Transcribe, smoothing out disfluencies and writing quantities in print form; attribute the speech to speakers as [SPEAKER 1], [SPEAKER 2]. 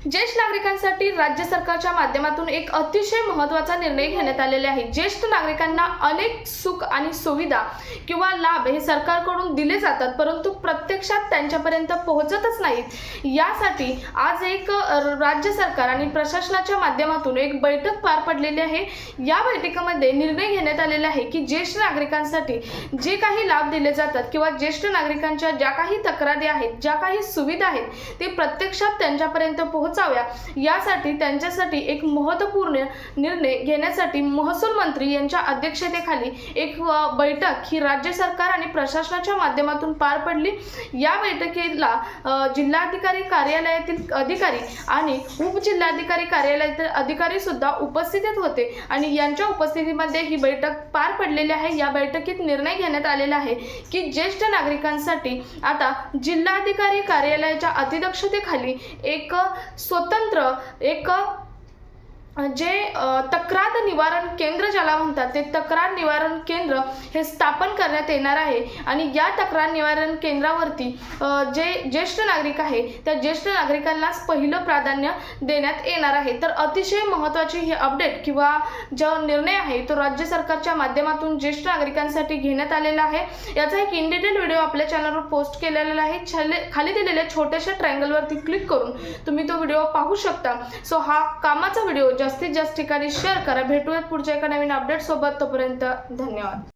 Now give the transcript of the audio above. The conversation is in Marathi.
[SPEAKER 1] ज्येष्ठ नागरिकांसाठी राज्य सरकारच्या माध्यमातून एक अतिशय महत्त्वाचा निर्णय घेण्यात आलेला आहे। ज्येष्ठ नागरिकांना अनेक सुख आणि सुविधा किंवा लाभ हे सरकारकडून दिले जातात, परंतु प्रत्यक्षात त्यांच्यापर्यंत पोहोचतच नाहीत। यासाठी आज एक राज्य सरकार आणि प्रशासनाच्या माध्यमातून एक बैठक पार पडलेली आहे। या बैठकीमध्ये निर्णय घेण्यात आलेला आहे की ज्येष्ठ नागरिकांसाठी जे काही लाभ दिले जातात किंवा ज्येष्ठ नागरिकांच्या ज्या काही तक्रारी आहेत, ज्या काही सुविधा आहेत, ते प्रत्यक्षात त्यांच्यापर्यंत पोहोचाव्या यासाठी त्यांच्यासाठी एक महत्त्वपूर्ण निर्णय घेण्यासाठी महसूल मंत्री यांच्या अध्यक्षतेखाली एक बैठक ही राज्य सरकार आणि प्रशासनाच्या माध्यमातून पार पडली। या बैठकीला जिल्हाधिकारी कार्यालयातील अधिकारी आणि उपजिल्हाधिकारी कार्यालयातील अधिकारी सुद्धा उपस्थित होते आणि यांच्या उपस्थितीमध्ये ही बैठक पार पडलेली आहे। या बैठकीत निर्णय घेण्यात आलेला आहे की ज्येष्ठ नागरिकांसाठी आता जिल्हाधिकारी कार्यालयाच्या अध्यक्षतेखाली एक स्वतंत्र जे तक्रार निवारण केंद्र ज्याला म्हणतात ते तक्रार निवारण केंद्र हे स्थापन करण्यात येणार आहे आणि या तक्रार निवारण केंद्रावरती जे ज्येष्ठ नागरिक आहे त्या ज्येष्ठ नागरिकांनाच पहिलं प्राधान्य देण्यात येणार आहे। तर अतिशय महत्त्वाची ही अपडेट किंवा जो निर्णय आहे तो राज्य सरकारच्या माध्यमातून ज्येष्ठ नागरिकांसाठी घेण्यात आलेला आहे। याचा एक इन डिटेल व्हिडिओ आपल्या चॅनलवर पोस्ट केलेला आहे। खाली दिलेल्या छोट्याशा ट्रायंगलवरती क्लिक करून तुम्ही तो व्हिडिओ पाहू शकता। सो हा कामाचा व्हिडिओ जास्तीत जास्त ठिकाणी शेअर करा। भेटूयात पुढच्या एका नवीन अपडेट सोबत, तोपर्यंत धन्यवाद।